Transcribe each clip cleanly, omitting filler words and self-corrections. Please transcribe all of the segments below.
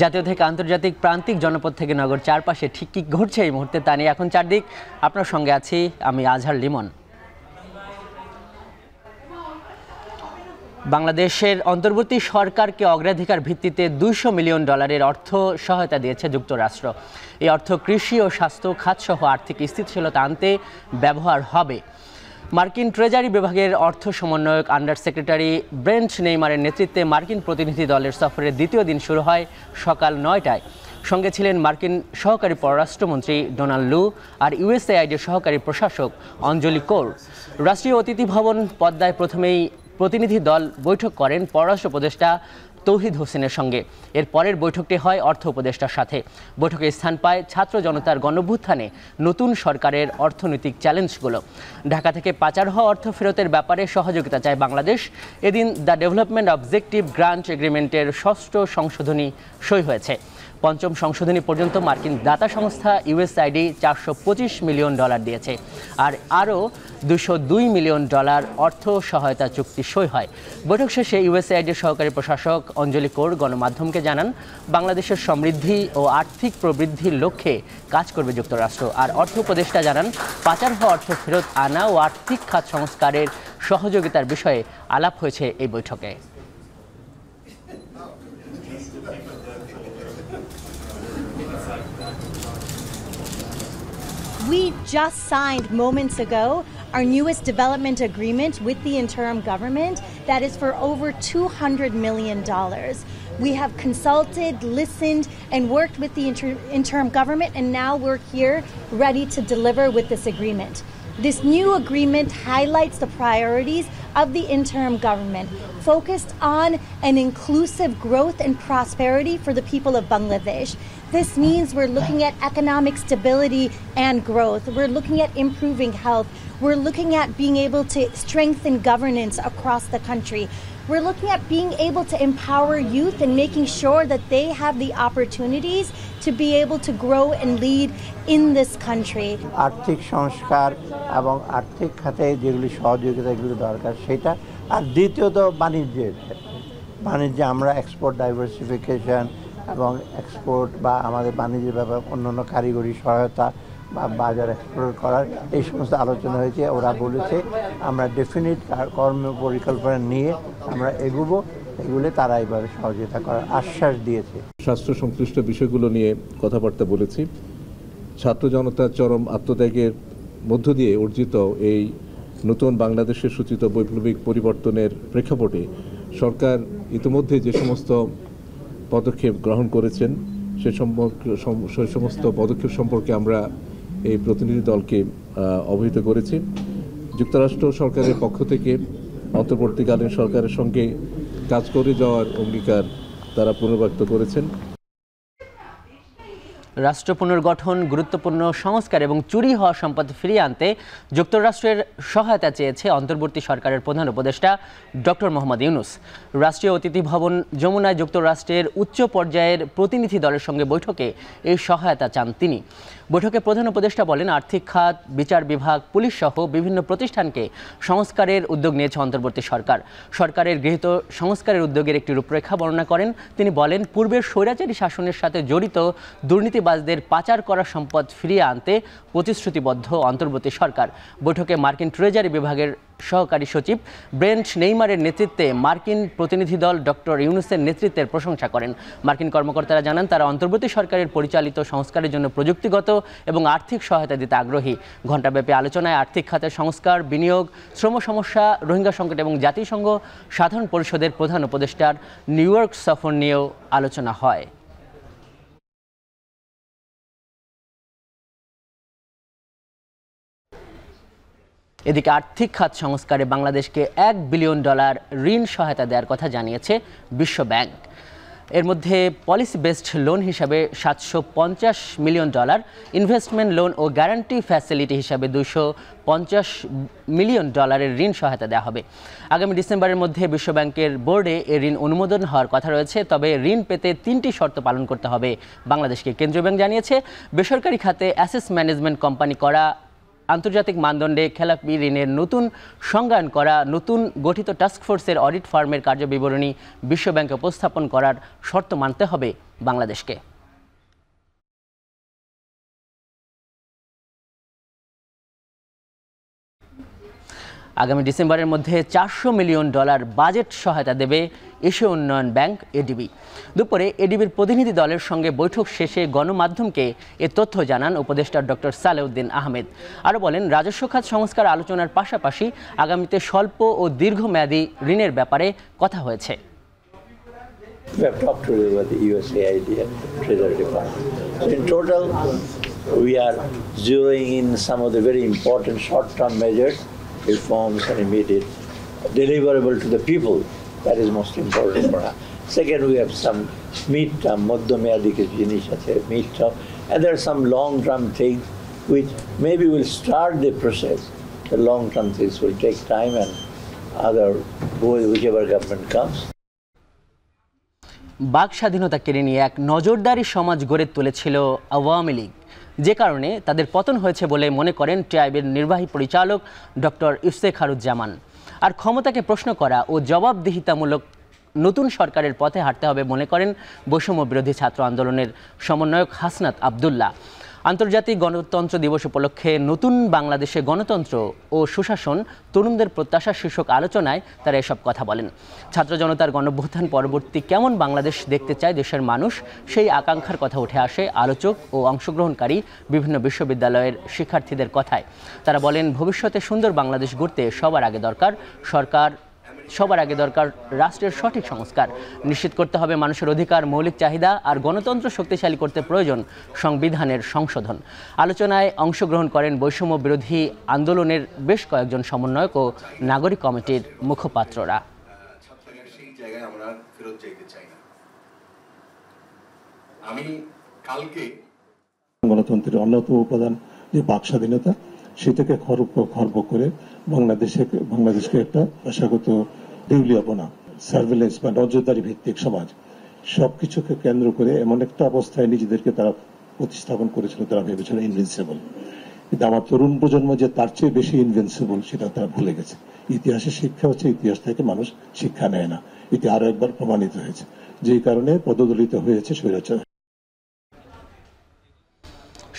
জাতীয় থেকে আন্তর্জাতিক প্রান্তিক জনপদ থেকে নগর চারপাশে ঠিক কি ঘটছে এই মুহূর্তে তা নিয়ে এখন চারদিক আপনার সঙ্গে আছি আমি আজহার লিমন। বাংলাদেশের অন্তর্বর্তী সরকারকে অগ্রাধিকার ভিত্তিতে $200 মিলিয়ন অর্থ সহায়তা দিয়েছে যুক্তরাষ্ট্র। এই অর্থ কৃষি ও স্বাস্থ্য খাতসহ আর্থিক স্থিতিশীলতা আনতে ব্যবহার হবে। মার্কিন ট্রেজারি বিভাগের অর্থ সমন্বয়ক আন্ডার সেক্রেটারি ব্রেন্ট নেইমারের নেতৃত্বে মার্কিন প্রতিনিধি দলের সফরের দ্বিতীয় দিন শুরু হয় সকাল 9টায়। সঙ্গে ছিলেন মার্কিন সহকারী পররাষ্ট্রমন্ত্রী ডোনাল্ড লু আর ইউএসএআইডির সহকারী প্রশাসক অঞ্জলি কৌর। রাষ্ট্রীয় অতিথি ভবন পদ্মায় প্রথমেই প্রতিনিধি দল বৈঠক করেন পররাষ্ট্র উপদেষ্টা তৌহিদ হোসেনের সঙ্গে। এর পরের বৈঠকটি হয় অর্থ উপদেষ্টার সাথে। বৈঠকে স্থান পায় ছাত্র জনতার গণঅভ্যুত্থানে নতুন সরকারের অর্থনৈতিক চ্যালেঞ্জগুলো। ঢাকা থেকে পাচার হওয়া অর্থ ফেরতের ব্যাপারে সহযোগিতা চায় বাংলাদেশ। এদিন দ্য ডেভেলপমেন্ট অবজেক্টিভ গ্রান্ট এগ্রিমেন্টের 6ষ্ঠ সংশোধনী সই হয়েছে। পঞ্চম সংশোধনী পর্যন্ত মার্কিন দাতা সংস্থা ইউএসআইডি $425 মিলিয়ন দিয়েছে, আর আরও $202 মিলিয়ন অর্থ সহায়তা চুক্তি সই হয়। বৈঠক শেষে ইউএসআইডির সহকারী প্রশাসক অঞ্জলি কৌর গণমাধ্যমকে জানান, বাংলাদেশের সমৃদ্ধি ও আর্থিক প্রবৃদ্ধির লক্ষ্যে কাজ করবে যুক্তরাষ্ট্র। আর অর্থ উপদেষ্টা জানান, পাচার হওয়া অর্থ ফেরত আনা ও আর্থিক খাত সংস্কারের সহযোগিতার বিষয়ে আলাপ হয়েছে এই বৈঠকে। We just signed moments ago our newest development agreement with the interim government that is for over $200 million. We have consulted, listened, and worked with the interim government, and now we're here ready to deliver with this agreement. This new agreement highlights the priorities of the interim government, focused on an inclusive growth and prosperity for the people of Bangladesh. This means we're looking at economic stability and growth. We're looking at improving health. We're looking at being able to strengthen governance across the country. We're looking at being able to empower youth and making sure that they have the opportunities to be able to grow and lead in this country. আর্থিক সংস্কার এবং আর্থিক খাতে যেগুলি সহযোগিতা এগুলো দরকার সেটা। আর দ্বিতীয়ত বাণিজ্যে আমরা এক্সপোর্ট ডাইভার্সিফিকেশন এবং এক্সপোর্ট বা আমাদের বাণিজ্যের ব্যাপারে অন্যান্য কারিগরি সহায়তা বা বাজার এক্সপ্লোর করার এই সমস্ত আলোচনা হয়েছে। ওরা বলেছে আমরা ডেফিনিট কর্ম পরিকল্পনা নিয়ে আমরা এগুলো তারা এবারে সহযোগিতা করার আশ্বাস দিয়েছে। স্বাস্থ্য সংশ্লিষ্ট বিষয়গুলো নিয়ে কথাবার্তা বলেছি। ছাত্র জনতার চরম আত্মত্যাগের মধ্য দিয়ে অর্জিত এই নতুন বাংলাদেশের সূচিত বৈপ্লবিক পরিবর্তনের প্রেক্ষাপটে সরকার ইতিমধ্যে যে সমস্ত পদক্ষেপ গ্রহণ করেছেন সে সমস্ত পদক্ষেপ সম্পর্কে আমরা এই প্রতিনিধি দলকে অবহিত করেছি। যুক্তরাষ্ট্র সরকারের পক্ষ থেকে অন্তর্বর্তীকালীন সরকারের সঙ্গে কাজ করে যাওয়ার অঙ্গীকার তারা পুনর্ব্যক্ত করেছেন। রাষ্ট্র পুনর্গঠন, গুরুত্বপূর্ণ সংস্কার এবং চুরি হওয়া সম্পদ ফিরিয়ে আনতে যুক্তরাষ্ট্রের সহায়তা চেয়েছে অন্তর্বর্তী সরকারের প্রধান উপদেষ্টা ডক্টর মোহাম্মদ ইউনূস। রাষ্ট্রীয় অতিথি ভবন যমুনায় যুক্তরাষ্ট্রের উচ্চ পর্যায়ের প্রতিনিধি দলের সঙ্গে বৈঠকে এই সহায়তা চান তিনি। বৈঠকে প্রধান উপদেষ্টা বলেন, আর্থিক খাত, বিচার বিভাগ, পুলিশ সহ বিভিন্ন প্রতিষ্ঠানকে সংস্কারের উদ্যোগ নিয়েছে অন্তর্বর্তী সরকার। সরকারের গৃহীত সংস্কারের উদ্যোগের একটি রূপরেখা বর্ণনা করেন তিনি। বলেন, পূর্বের স্বৈরাচারী শাসনের সাথে জড়িত দুর্নীতিবাজদের পাচার করা সম্পদ ফিরিয়ে আনতে প্রতিশ্রুতিবদ্ধ অন্তর্বর্তী সরকার। বৈঠকে মার্কিন ট্রেজারি বিভাগের সহকারী সচিব ব্রেন্ট নেইমারের নেতৃত্বে মার্কিন প্রতিনিধি দল ডক্টর ইউনূসের নেতৃত্বের প্রশংসা করেন। মার্কিন কর্মকর্তারা জানান, তারা অন্তর্বর্তী সরকারের পরিচালিত সংস্কারের জন্য প্রযুক্তিগত এবং আর্থিক সহায়তা দিতে আগ্রহী। ঘণ্টাব্যাপী আলোচনায় আর্থিক খাতের সংস্কার, বিনিয়োগ, শ্রম সমস্যা, রোহিঙ্গা সংকট এবং জাতিসংঘ সাধারণ পরিষদের প্রধান উপদেষ্টার নিউ ইয়র্ক সফর নিয়েও আলোচনা হয়। এদিকে আর্থিক খাত সংস্কারে বাংলাদেশকে $1 বিলিয়ন ঋণ সহায়তা দেওয়ার কথা জানিয়েছে বিশ্ব ব্যাংক। এর মধ্যে পলিসি বেসড লোন হিসাবে $750 মিলিয়ন, ইনভেস্টমেন্ট লোন ও গ্যারান্টি ফ্যাসিলিটি হিসাবে $250 মিলিয়ন ঋণ সহায়তা দেওয়া হবে। আগামী ডিসেম্বরের মধ্যে বিশ্ব ব্যাংকের বোর্ডে এ ঋণ অনুমোদন হওয়ার কথা রয়েছে। তবে ঋণ পেতে 3টি শর্ত পালন করতে হবে বাংলাদেশকে। কেন্দ্রীয় ব্যাংক জানিয়েছে, বেসরকারি খাতে অ্যাসেট ম্যানেজমেন্ট কোম্পানি করা আন্তর্জাতিক মানদণ্ডে খেলাপি ঋণের নতুন সংজ্ঞায়ন করা নতুন গঠিত টাস্কফোর্সের অডিট ফার্মের কার্যবিবরণী বিশ্বব্যাংকে উপস্থাপন করার শর্ত মানতে হবে বাংলাদেশকে। আগামী ডিসেম্বরের মধ্যে $400 মিলিয়ন বাজেট সহায়তা দেবে এশীয় উন্নয়ন ব্যাংক এডিবি। দুপুরে এডিবির প্রতিনিধি দলের সঙ্গে বৈঠক শেষে গণমাধ্যমকে এ তথ্য জানান উপদেষ্টা ডক্টর সালেউদ্দিন আহমেদ। আরও বলেন, রাজস্ব খাত সংস্কার আলোচনার পাশাপাশি আগামীতে স্বল্প ও দীর্ঘমেয়াদী ঋণের ব্যাপারে কথা হয়েছে। We have talked today about the USAID and Treasury Department. So in total, we are zeroing in some of the very important short-term measures, reforms and immediate deliverable to the people. That is most important for us. Second, we have some mid-term, madhyameyadi jinish ache, mid-term, and there are some long-term things which maybe will start the process. The long-term things will take time and whichever government comes. বাক স্বাধীনতা কেড়ে নিয়ে এক নজরদারি সমাজ গড়ে তুলেছিল আওয়ামী লীগ, যে কারণে তাদের পতন হয়েছে বলে মনে করেন টিআইবির নির্বাহী পরিচালক ডক্টর ইফতেখারুজ্জামান। আর ক্ষমতাকে প্রশ্ন করা ও জবাবদিহিতামূলক নতুন সরকারের পথে হাঁটতে হবে মনে করেন বৈষম্য বিরোধী ছাত্র আন্দোলনের সমন্বয়ক হাসনাত আবদুল্লাহ। আন্তর্জাতিক গণতন্ত্র দিবস উপলক্ষে নতুন বাংলাদেশে গণতন্ত্র ও সুশাসন তরুণদের প্রত্যাশা শীর্ষক আলোচনায় তারা এসব কথা বলেন। ছাত্র জনতার গণঅভ্যুত্থান পরবর্তী কেমন বাংলাদেশ দেখতে চায় দেশের মানুষ, সেই আকাঙ্ক্ষার কথা উঠে আসে আলোচক ও অংশগ্রহণকারী বিভিন্ন বিশ্ববিদ্যালয়ের শিক্ষার্থীদের কথায়। তারা বলেন, ভবিষ্যতে সুন্দর বাংলাদেশ গড়তে সবার আগে দরকার রাষ্ট্রের সঠিক সংস্কার নিশ্চিত করতে হবে, মানুষের অধিকার, মৌলিক চাহিদা আর গণতন্ত্র শক্তিশালী করতে প্রয়োজন সংবিধানের সংশোধন। আলোচনায় অংশগ্রহণ করেন বৈষম্য বিরোধী আন্দোলনের বেশ কয়েকজন সমন্বয়ক ও নাগরিক কমিটির মুখপাত্ররা। গণতন্ত্রের অন্যতম উপাদান যে বাক স্বাধীনতা, সেটাকে খর্ব করে বাংলাদেশকে একটা পেশাগত দেউলিয়াপনা, সার্ভেলেন্স বা নজরদারি ভিত্তিক সমাজ, সবকিছুকে কেন্দ্র করে এমন একটা অবস্থায় নিজেদেরকে তারা প্রতিস্থাপন করেছিল, তারা ভেবেছিল ইনভিনসিবল। কিন্তু আমার তরুণ প্রজন্ম যে তার চেয়ে বেশি ইনভিনসিবল সেটা তারা ভুলে গেছে। ইতিহাসের শিক্ষা হচ্ছে, ইতিহাস থেকে মানুষ শিক্ষা নেয় না, এটি আরো একবার প্রমাণিত হয়েছে, যেই কারণে পদদলিত হয়েছে স্বৈরাচার।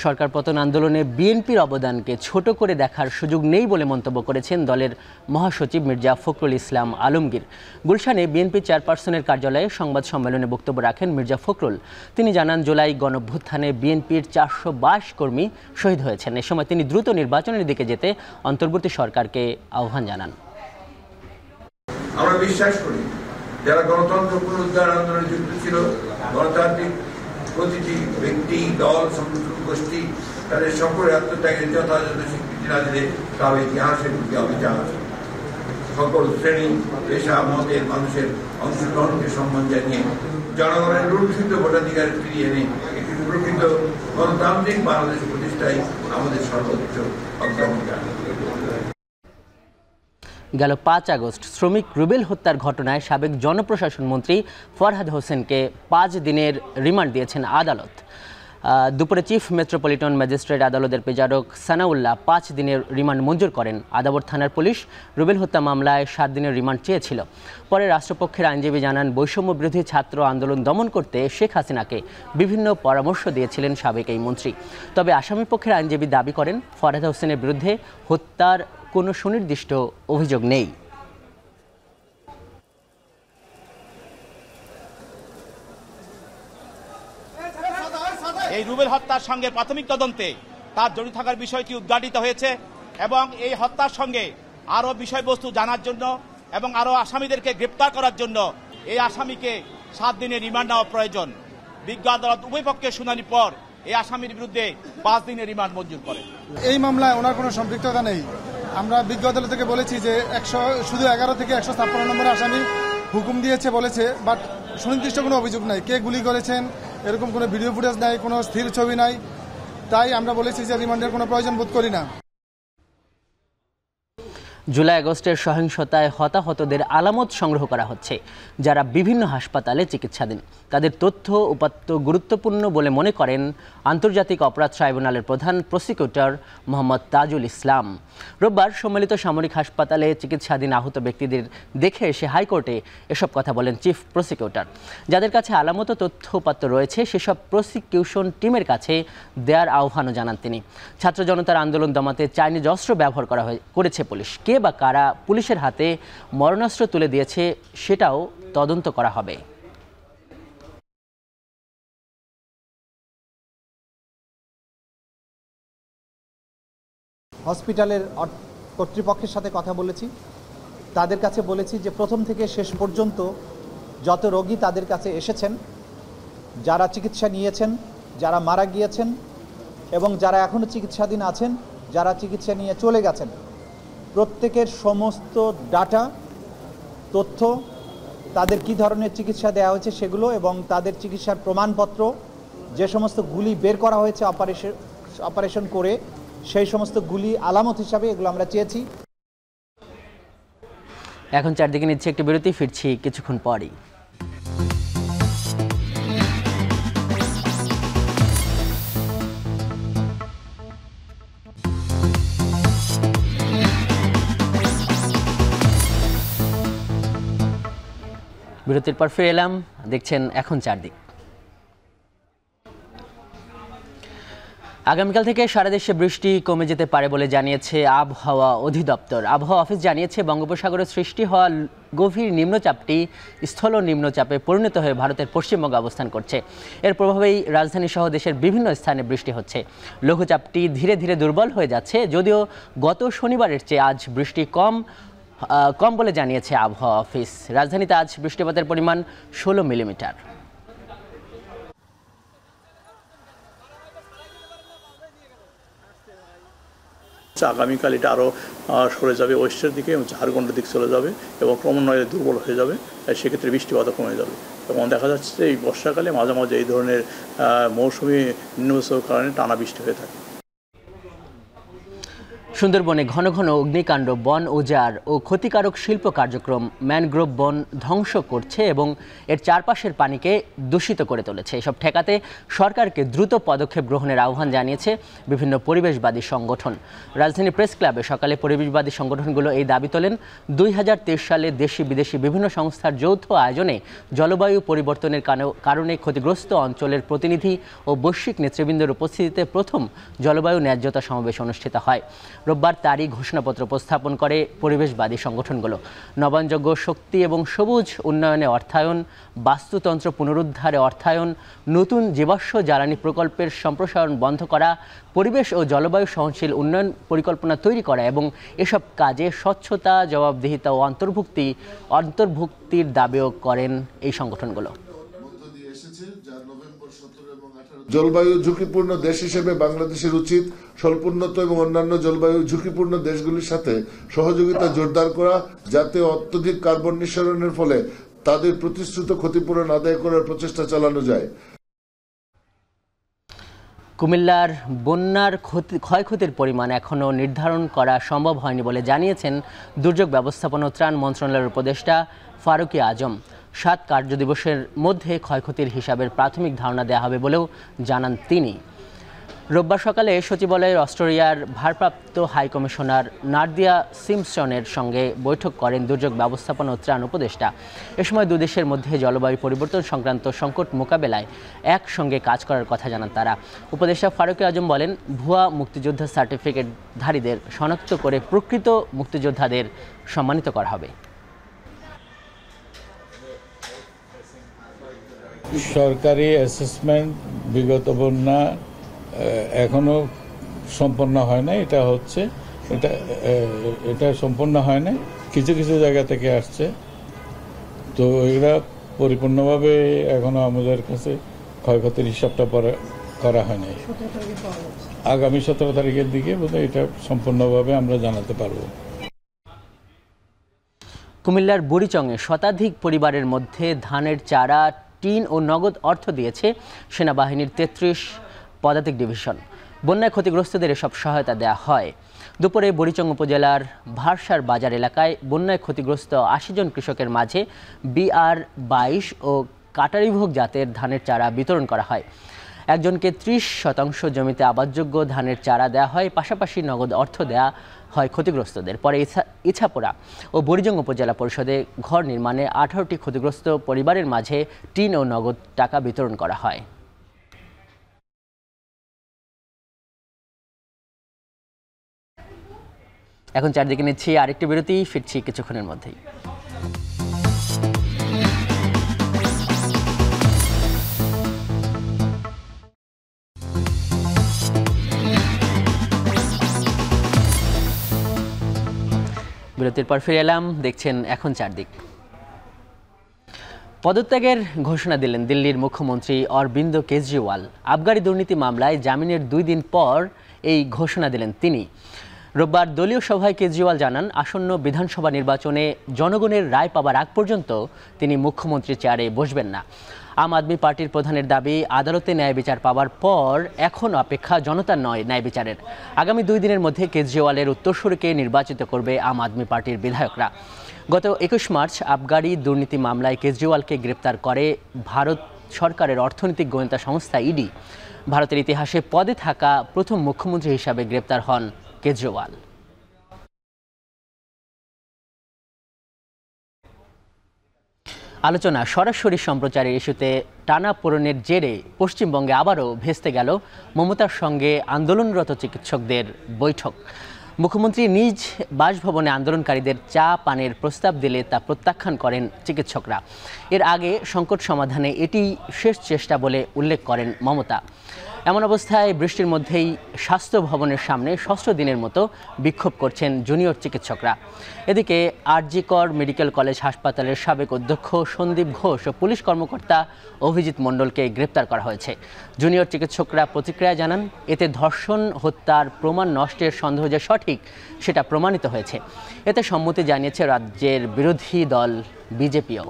সরকার পতন আন্দোলনে বিএনপির অবদানকে ছোট করে দেখার সুযোগ নেই বলে মন্তব্য করেছেন দলের মহাসচিব মির্জা ফখরুল ইসলাম আলমগীর। গুলশানে বিএনপি চেয়ারপারসনের কার্যালয়ে সংবাদ সম্মেলনে বক্তব্য রাখেন মির্জা ফখরুল। তিনি জানান, জুলাই গণঅভ্যুত্থানে বিএনপির 422 কর্মী শহীদ হয়েছেন। এ সময় তিনি দ্রুত নির্বাচনের দিকে যেতে অন্তর্বর্তী সরকারকে আহ্বান জানান। আমরা বিশ্বাস করি, যারা গণতন্ত্র পুনরুদ্ধার আন্দোলনে যুক্ত ছিল, গণতান্ত্রিক প্রতিটি ব্যক্তি, দল, সংগঠন, গোষ্ঠী তাদের সকলের আত্মত্যাগের যথাযথ স্বীকৃতি না দিলে তাও ইতিহাসের প্রতি অবিচার। সকল শ্রেণী, পেশা, মতের মানুষের অংশগ্রহণকে সম্মান জানিয়ে জনগণের লুণ্ঠিত ভোটাধিকার ফিরিয়ে এনে একটি প্রকৃত গণতান্ত্রিক বাংলাদেশ প্রতিষ্ঠায় আমাদের সর্বোচ্চ অগ্রাধিকার। গেল 5 আগস্ট শ্রমিক রুবেল হত্যার ঘটনায় সাবেক জনপ্রশাসন মন্ত্রী ফরহাদ হোসেনকে 5 দিনের রিমান্ড দিয়েছেন আদালত। দুপুরে চিফ মেট্রোপলিটন ম্যাজিস্ট্রেট আদালতের বিচারক সানাউল্লাহ 5 দিনের রিমান্ড মঞ্জুর করেন। আদাবর থানার পুলিশ রুবেল হত্যা মামলায় 7 দিনের রিমান্ড চেয়েছিল। পরে রাষ্ট্রপক্ষের আইনজীবী জানান, বৈষম্য বিরোধী ছাত্র আন্দোলন দমন করতে শেখ হাসিনাকে বিভিন্ন পরামর্শ দিয়েছিলেন সাবেক এই মন্ত্রী। তবে আসামিপক্ষের আইনজীবী দাবি করেন, ফরহাদ হোসেনের বিরুদ্ধে হত্যার কোনো সুনির্দিষ্ট অভিযোগ নেই। এই রুবেল হত্যার সঙ্গে প্রাথমিক তদন্তে তার জড়িত থাকার বিষয়টি উদ্ঘাটিত হয়েছে এবং এই হত্যার সঙ্গে আরো বিষয়বস্তু জানার জন্য এবং আরো আসামিদেরকে গ্রেপ্তার করার জন্য এই আসামিকে 7 দিনের রিমান্ড নেওয়া প্রয়োজন। বিজ্ঞ আদালত উভয় পক্ষের শুনানির পর এই আসামির বিরুদ্ধে 5 দিনের রিমান্ড মঞ্জুর করে। এই মামলায় ওনার কোনো সম্পৃক্ততা নেই। আমরা বিজ্ঞ আদালত থেকে বলেছি যে শুধু 11 থেকে 156 নম্বরের আসামি হুকুম দিয়েছে বলেছে, বাট সুনির্দিষ্ট কোনো অভিযোগ নাই, কে গুলি করেছেন এরকম কোনো ভিডিও ফুটেজ নাই, কোনো স্থির ছবি নাই। তাই আমরা বলেছি যে রিমান্ডের কোনো প্রয়োজন বোধ করি না। জুলাই আগস্টের সহিংসতায় হতাহতদের আলামত সংগ্রহ করা হচ্ছে, যারা বিভিন্ন হাসপাতালে চিকিৎসাধীন। তাদের তথ্য উপাত্ত গুরুত্বপূর্ণ বলে মনে করেন আন্তর্জাতিক অপরাধ ট্রাইব্যুনালের প্রধান প্রসিকিউটর মোহাম্মদ তাজুল ইসলাম। রোববার সম্মিলিত সামরিক হাসপাতালে চিকিৎসাধীন আহত ব্যক্তিদের দেখে এসে হাইকোর্টে এসব কথা বলেন চিফ প্রসিকিউটর। যাদের কাছে আলামত তথ্য উপাত্ত রয়েছে সেসব প্রসিকিউশন টিমের কাছে দেয়ার আহ্বানও জানান তিনি। ছাত্র জনতার আন্দোলন দমাতে চাইনিজ অস্ত্র ব্যবহার করেছে পুলিশ। কে বা কারা পুলিশের হাতে মরণাস্ত্র তুলে দিয়েছে সেটাও তদন্ত করা হবে। হসপিটালের কর্তৃপক্ষের সাথে কথা বলেছি, তাদের কাছে বলেছি যে প্রথম থেকে শেষ পর্যন্ত যত রোগী তাদের কাছে এসেছেন, যারা চিকিৎসা নিয়েছেন, যারা মারা গিয়েছেন এবং যারা এখনও চিকিৎসাধীন আছেন, যারা চিকিৎসা নিয়ে চলে গেছেন, প্রত্যেকের সমস্ত ডাটা, তথ্য, তাদের কি ধরনের চিকিৎসা দেওয়া হয়েছে সেগুলো এবং তাদের চিকিৎসার প্রমাণপত্র, যে সমস্ত গুলি বের করা হয়েছে অপারেশন করে সেই সমস্ত গুলি আলামত হিসাবে এগুলো আমরা চেয়েছি। এখন চারদিকে নিচ্ছে একটি বিরতি, ফিরছি কিছুক্ষণ পরই। বিরতির পর ফিরে এলাম, দেখছেন এখন চারদিক। আগামীকাল থেকে সারা দেশে বৃষ্টি কমে যেতে পারে বলে জানিয়েছে আবহাওয়া অধিদপ্তর। আবহাওয়া অফিস জানিয়েছে বঙ্গোপসাগরে সৃষ্টি হওয়া গভীর নিম্নচাপটি স্থল নিম্নচাপে পরিণত হয়ে ভারতের পশ্চিমবঙ্গে অবস্থান করছে। এর প্রভাবেই রাজধানী সহ দেশের বিভিন্ন স্থানে বৃষ্টি হচ্ছে। লঘুচাপটি ধীরে ধীরে দুর্বল হয়ে যাচ্ছে, যদিও গত শনিবারের চেয়ে আজ বৃষ্টি কম বলে জানিয়েছে আবহাওয়া অফিস। রাজধানীতে আজ বৃষ্টিপাতের পরিমাণ 16 মিলিমিটার। আগামীকাল এটা আরও সরে যাবে ওয়েস্টের দিকে এবং ঝাড়খণ্ডের দিকে চলে যাবে এবং ক্রমান্বয়ে দুর্বল হয়ে যাবে, সেক্ষেত্রে বৃষ্টিপাতও কমে যাবে এবং দেখা যাচ্ছে যে এই বর্ষাকালে মাঝে মাঝে এই ধরনের মৌসুমি নিম্নচাপের কারণে টানা বৃষ্টি হয়ে থাকে। সুন্দরবনে ঘন ঘন অগ্নিকাণ্ড, বন উজাড় ও ক্ষতিকারক শিল্প কার্যক্রম ম্যানগ্রোভ বন ধ্বংস করছে এবং এর চারপাশের পানিকে দূষিত করে তুলেছে। এসব ঠেকাতে সরকারকে দ্রুত পদক্ষেপ গ্রহণের আহ্বান জানিয়েছে বিভিন্ন পরিবেশবাদী সংগঠন। রাজধানী প্রেস ক্লাবে সকালে পরিবেশবাদী সংগঠনগুলো এই দাবি তোলেন। 2023 সালে দেশি বিদেশি বিভিন্ন সংস্থার যৌথ আয়োজনে জলবায়ু পরিবর্তনের কারণে ক্ষতিগ্রস্ত অঞ্চলের প্রতিনিধি ও বৈশ্বিক নেতৃবৃন্দের উপস্থিতিতে প্রথম জলবায়ু ন্যায্যতা সমাবেশ অনুষ্ঠিত হয়। রোববার তারই ঘোষণাপত্র উপস্থাপন করে পরিবেশবাদী সংগঠনগুলো। নবায়নযোগ্য শক্তি এবং সবুজ উন্নয়নে অর্থায়ন, বাস্তুতন্ত্র পুনরুদ্ধারে অর্থায়ন, নতুন জীবাশ্ম জ্বালানি প্রকল্পের সম্প্রসারণ বন্ধ করা, পরিবেশ ও জলবায়ু সহনশীল উন্নয়ন পরিকল্পনা তৈরি করা এবং এসব কাজে স্বচ্ছতা, জবাবদিহিতা ও অন্তর্ভুক্তির দাবিও করেন এই সংগঠনগুলো। জলবায়ু ঝুঁকিপূর্ণ দেশ হিসেবে বাংলাদেশের উচিত স্বল্পোন্নত এবং অন্যান্য জলবায়ু ঝুঁকিপূর্ণ দেশগুলির সাথে সহযোগিতা জোরদার করা, যাতে অত্যধিক কার্বন নিঃসরণের ফলে তাদের প্রতিশ্রুত ক্ষতিপূরণ আদায় করার প্রচেষ্টা চালানো যায়। কুমিল্লার বন্যার ক্ষয়ক্ষতির পরিমাণ এখনও নির্ধারণ করা সম্ভব হয়নি বলে জানিয়েছেন দুর্যোগ ব্যবস্থাপনা ও ত্রাণ মন্ত্রণালয়ের উপদেষ্টা ফারুকী আজম। 7 কার্যদিবসের মধ্যে ক্ষয়ক্ষতির হিসাবের প্রাথমিক ধারণা দেওয়া হবে বলেও জানান তিনি। রোববার সকালে সচিবালয়ের অস্ট্রেলিয়ার ভারপ্রাপ্ত হাইকমিশনার নার্দিয়া সিমসনের সঙ্গে বৈঠক করেন দুর্যোগ ব্যবস্থাপনা ও ত্রাণ উপদেষ্টা। এ সময় দুই দেশের মধ্যে জলবায়ু পরিবর্তন সংক্রান্ত সংকট মোকাবেলায় একসঙ্গে কাজ করার কথা জানান তারা। উপদেষ্টা ফারুকী আজম বলেন, ভুয়া মুক্তিযোদ্ধা সার্টিফিকেটধারীদের শনাক্ত করে প্রকৃত মুক্তিযোদ্ধাদের সম্মানিত করা হবে। সরকারি অ্যাসেসমেন্ট বিগত বন্যা এখনো সম্পন্ন হয় না, এটা সম্পন্ন হয় না, কিছু কিছু জায়গা থেকে আসছে, তো এরা পরিপূর্ণভাবে এখনো আমাদের কাছে ক্ষয়ক্ষতির হিসাবটা করা হয় নাই। আগামী 17 তারিখের দিকে বোধহয় এটা সম্পূর্ণভাবে আমরা জানাতে পারবো। কুমিল্লার বুড়িচংয়ে শতাধিক পরিবারের মধ্যে ধানের চারা, টিন ও নগদ অর্থ দিয়েছে সেনাবাহিনীর 33 পদাতিক ডিভিশন। বন্যায় ক্ষতিগ্রস্তদের এসব সহায়তা দেওয়া হয়। দুপুরে বুড়িচং উপজেলার ভারসার বাজার এলাকায় বন্যায় ক্ষতিগ্রস্ত ৮০ জন কৃষকের মাঝে BR-22 ও কাটারিভোগ জাতের ধানের চারা বিতরণ করা হয়। একজনকে ৩০% জমিতে আবাদযোগ্য ধানের চারা দেওয়া হয়, পাশাপাশি নগদ অর্থ দেওয়া হয় ক্ষতিগ্রস্তদের। পরে ইছাপুরা ও বুড়িচং উপজেলা পরিষদে ঘর নির্মাণে 18টি ক্ষতিগ্রস্ত পরিবারের মাঝে টিন ও নগদ টাকা বিতরণ করা হয়। এখন চারদিকে নিচ্ছি আরেকটি বিরতি, ফিরছি কিছুক্ষণের মধ্যেই। বিরতির পর ফিরে এলাম, দেখছেন এখন চারদিক। পদত্যাগের ঘোষণা দিলেন দিল্লির মুখ্যমন্ত্রী অরবিন্দ কেজরিওয়াল। আবগারি দুর্নীতি মামলায় জামিনের 2 দিন পর এই ঘোষণা দিলেন তিনি। রোববার দলীয় সভায় কেজরিওয়াল জানান, আসন্ন বিধানসভা নির্বাচনে জনগণের রায় পাবার আগ পর্যন্ত তিনি মুখ্যমন্ত্রীর চেয়ারে বসবেন না। আম আদমি পার্টির প্রধানের দাবি, আদালতে ন্যায় বিচার পাওয়ার পর এখন অপেক্ষা জনতার নয় ন্যায় বিচারের। আগামী 2 দিনের মধ্যে কেজরিওয়ালের উত্তরসূরিকে নির্বাচিত করবে আম আদমি পার্টির বিধায়করা। গত 21 মার্চ আবগারি দুর্নীতি মামলায় কেজরিওয়ালকে গ্রেপ্তার করে ভারত সরকারের অর্থনৈতিক গোয়েন্দা সংস্থা ইডি। ভারতের ইতিহাসে পদে থাকা প্রথম মুখ্যমন্ত্রী হিসাবে গ্রেপ্তার হন কেজরিওয়াল। আলোচনা সরাসরি সম্প্রচারের ইস্যুতে টানাপোড়েনের জেরে পশ্চিমবঙ্গে আবারও ভেস্তে গেল মমতার সঙ্গে আন্দোলনরত চিকিৎসকদের বৈঠক। মুখ্যমন্ত্রী নিজ বাসভবনে আন্দোলনকারীদের চা পানের প্রস্তাব দিলে তা প্রত্যাখ্যান করেন চিকিৎসকরা। এর আগে সংকট সমাধানে এটি শেষ চেষ্টা বলে উল্লেখ করেন মমতা। এমন অবস্থায় বৃষ্টির মধ্যেই স্বাস্থ্য ভবনের সামনে 6ষ্ঠ দিনের মতো বিক্ষোভ করছেন জুনিয়র চিকিৎসকরা। এদিকে আরজি কর মেডিকেল কলেজ হাসপাতালের সাবেক অধ্যক্ষ সন্দীপ ঘোষ ও পুলিশ কর্মকর্তা অভিজিৎ মণ্ডলকে গ্রেপ্তার করা হয়েছে। জুনিয়র চিকিৎসকরা প্রতিক্রিয়া জানান, এতে ধর্ষণ হত্যার প্রমাণ নষ্টের সন্দেহ যে সঠিক সেটা প্রমাণিত হয়েছে। এতে সম্মতি জানিয়েছে রাজ্যের বিরোধী দল বিজেপিও।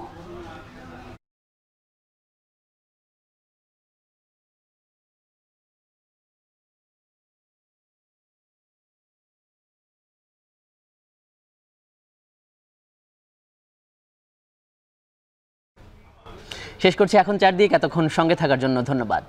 শেষ করছি এখন চারদিক। এতক্ষণ সঙ্গে থাকার জন্য ধন্যবাদ।